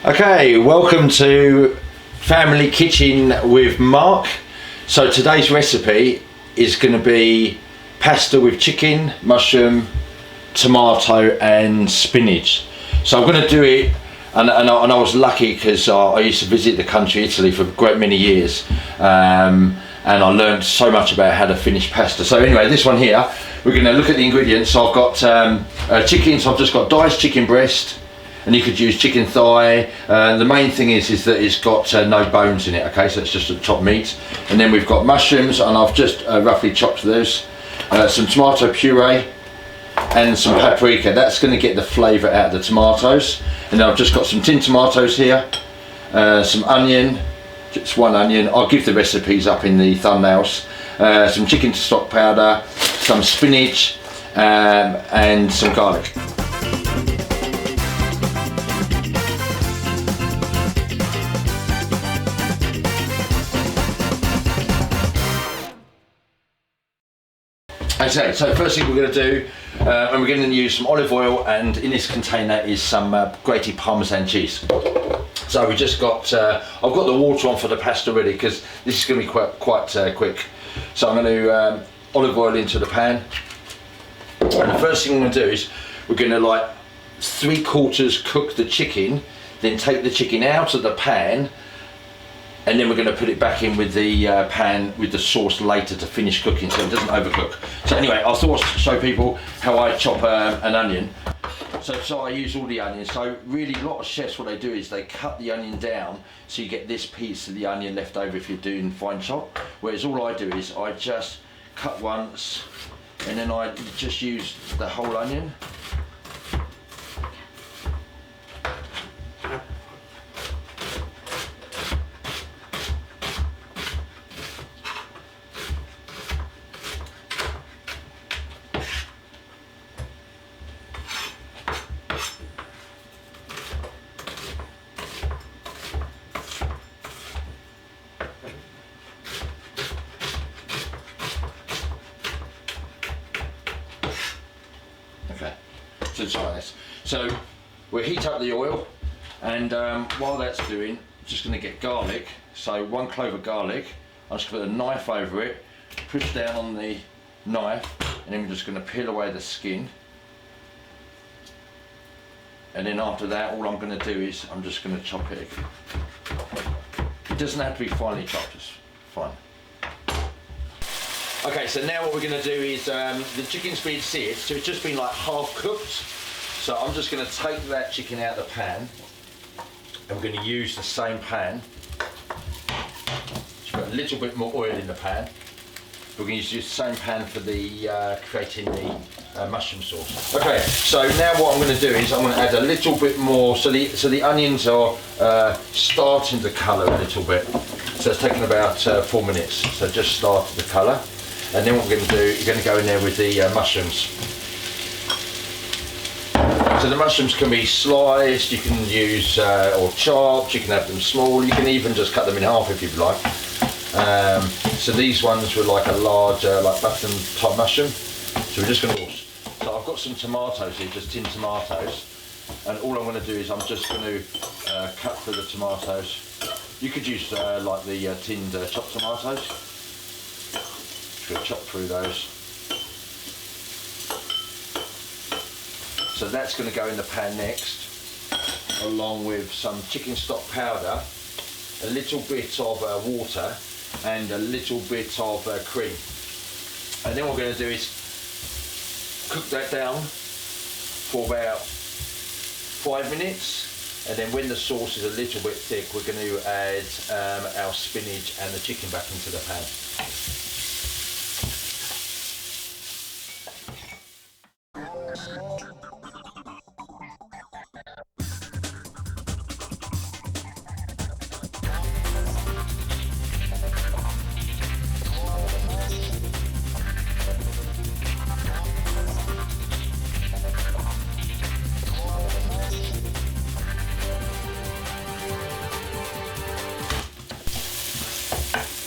Okay, welcome to Family Kitchen with Mark. So today's recipe is going to be pasta with chicken, mushroom, tomato and spinach. So I'm going to do it, and I was lucky because I used to visit the country Italy for a great many years, and I learned so much about how to finish pasta. So anyway, this one here, we're going to look at the ingredients. So I've got chicken, so I've just got diced chicken breast, and you could use chicken thigh. The main thing is that it's got no bones in it, okay, so it's just a chopped meat. And then we've got mushrooms, and I've just roughly chopped those, some tomato puree and some paprika. That's going to get the flavour out of the tomatoes. And then I've just got some tinned tomatoes here, some onion, just one onion. I'll give the recipes up in the thumbnails. Some chicken stock powder, some spinach, and some garlic. Okay, so first thing we're going to do, and we're going to use some olive oil, and in this container is some grated parmesan cheese. So we just got, I've got the water on for the pasta ready because this is going to be quite quick. So I'm going to olive oil into the pan, and the first thing I'm going to do is we're going to like 3/4 cook the chicken, then take the chicken out of the pan, and then we're going to put it back in with the pan with the sauce later to finish cooking so it doesn't overcook. So anyway, I thought I'd show people how I chop an onion. So I use all the onions. So really a lot of chefs, what they do is they cut the onion down so you get this piece of the onion left over if you're doing fine chop. Whereas all I do is I just cut once and then I just use the whole onion. So we'll heat up the oil, and while that's doing, I'm just going to get garlic. So 1 clove of garlic. I'm just going to put a knife over it, push down on the knife, and then we're just going to peel away the skin. And then after that, all I'm going to do is I'm just going to chop it. It doesn't have to be finely chopped, it's fine. Okay, so now what we're going to do is the chicken's been seared, so it's just been like half cooked. So I'm just going to take that chicken out of the pan, and we're going to use the same pan. Just put a little bit more oil in the pan. We're going to use the same pan for the creating the mushroom sauce. Okay, so now what I'm going to do is I'm going to add a little bit more. So the onions are starting to colour a little bit. So it's taken about 4 minutes. So just started the colour, and then what we're going to do, you're going to go in there with the mushrooms. So the mushrooms can be sliced, you can use or chopped, you can have them small, you can even just cut them in half if you'd like. So these ones were like a large like button type mushroom. So we're just going to, so I've got some tomatoes here, just tinned tomatoes, and all I'm going to do is I'm just going to cut through the tomatoes. You could use like the tinned chopped tomatoes. Just going to chop through those. So that's going to go in the pan next, along with some chicken stock powder, a little bit of water, and a little bit of cream. And then what we're going to do is cook that down for about 5 minutes, and then when the sauce is a little bit thick, we're going to add our spinach and the chicken back into the pan.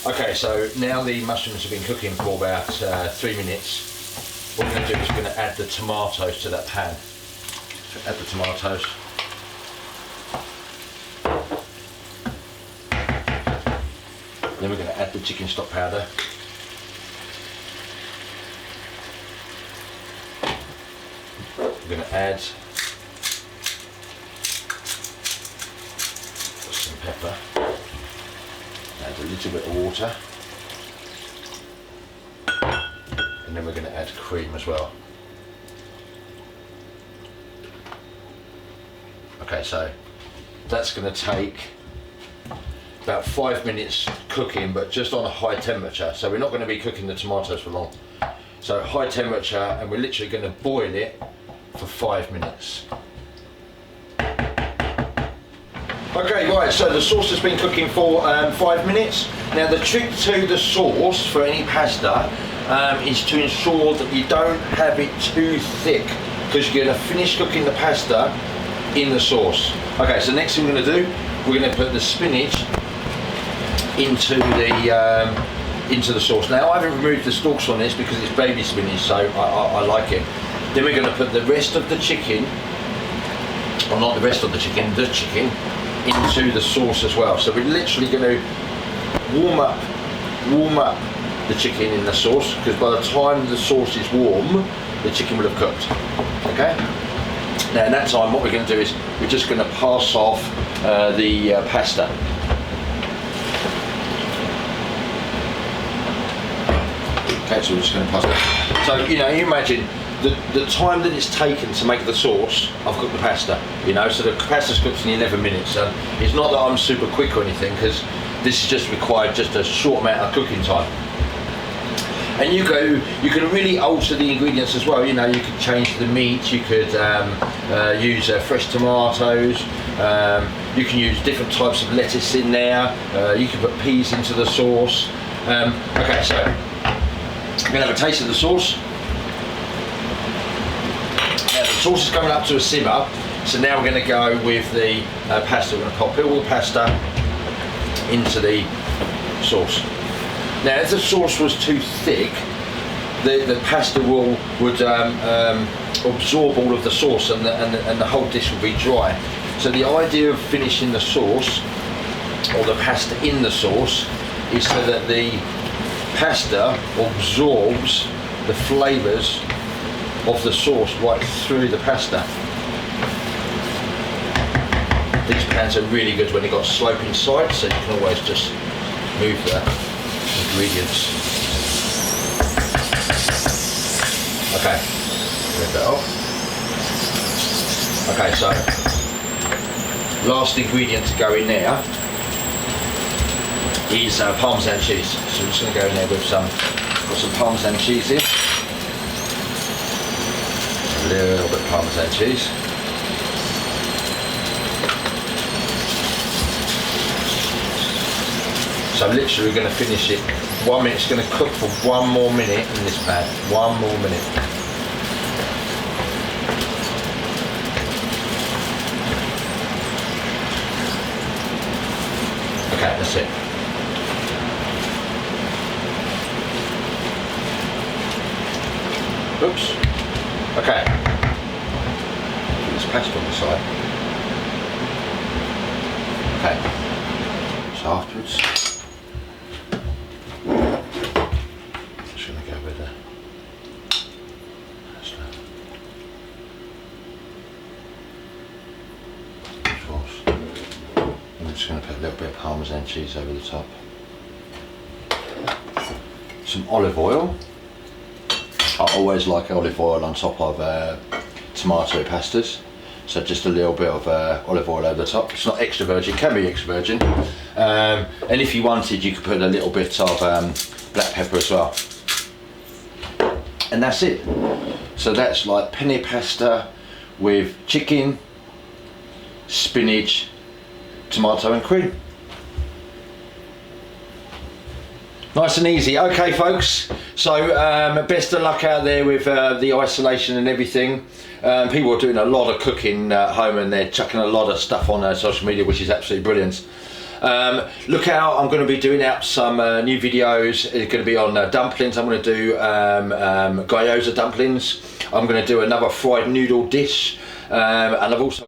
Okay, so now the mushrooms have been cooking for about 3 minutes. What we're going to do is we're going to add the tomatoes to that pan. So add the tomatoes. Then we're going to add the chicken stock powder. We're going to add some pepper. Add a little bit of water. And then we're going to add cream as well. Okay, so that's going to take about 5 minutes cooking, but just on a high temperature. So we're not going to be cooking the tomatoes for long. So high temperature, and we're literally going to boil it for 5 minutes. Okay, right, so the sauce has been cooking for 5 minutes. Now the trick to the sauce for any pasta is to ensure that you don't have it too thick, because you're going to finish cooking the pasta in the sauce. Okay, so next thing we're going to do, we're going to put the spinach into the sauce. Now I haven't removed the stalks on this because it's baby spinach, so I like it. Then we're going to put the rest of the chicken, or not the rest of the chicken into the sauce as well. So we're literally going to warm up the chicken in the sauce, because by the time the sauce is warm, the chicken will have cooked. Okay. Now in that time, what we're going to do is we're just going to pass off the pasta. Okay, so we're just going to pass it. So you know, you imagine the time that it's taken to make the sauce. I've cooked the pasta. You know, so the pasta's cooked in 11 minutes. So it's not that I'm super quick or anything, because this is just required just a short amount of cooking time. And you can really alter the ingredients as well. You know, you could change the meat, you could use fresh tomatoes, you can use different types of lettuce in there, you can put peas into the sauce. Okay, so we're going to have a taste of the sauce. Now the sauce is coming up to a simmer, so now we're going to go with the pasta. We're going to pop all the pasta into the sauce. Now, if the sauce was too thick, the pasta would absorb all of the sauce, and the whole dish would be dry. So the idea of finishing the sauce, or the pasta in the sauce, is so that the pasta absorbs the flavours of the sauce right through the pasta. These pans are really good when you've got sloping sides, so you can always just move the ingredients. Okay, move that off. Okay, so last ingredient to go in there is parmesan cheese. So I'm just going to go in there with got some parmesan cheese in. A little bit of parmesan cheese. So literally we're going to finish it 1 minute. It's going to cook for 1 more minute in this pan. 1 more minute. Okay, that's it. Oops. Okay. Put this pasta on the side. Okay. So afterwards, I'm just going to put a little bit of parmesan cheese over the top. Some olive oil. I always like olive oil on top of tomato pastas. So just a little bit of olive oil over the top. It's not extra virgin, it can be extra virgin. And if you wanted, you could put a little bit of black pepper as well. And that's it. So that's like penne pasta with chicken, spinach, tomato and cream. Nice and easy. Okay folks, so best of luck out there with the isolation and everything. People are doing a lot of cooking at home, and they're chucking a lot of stuff on social media, which is absolutely brilliant. Look out, I'm going to be doing out some new videos. It's going to be on dumplings. I'm going to do gyoza dumplings. I'm going to do another fried noodle dish, and I've also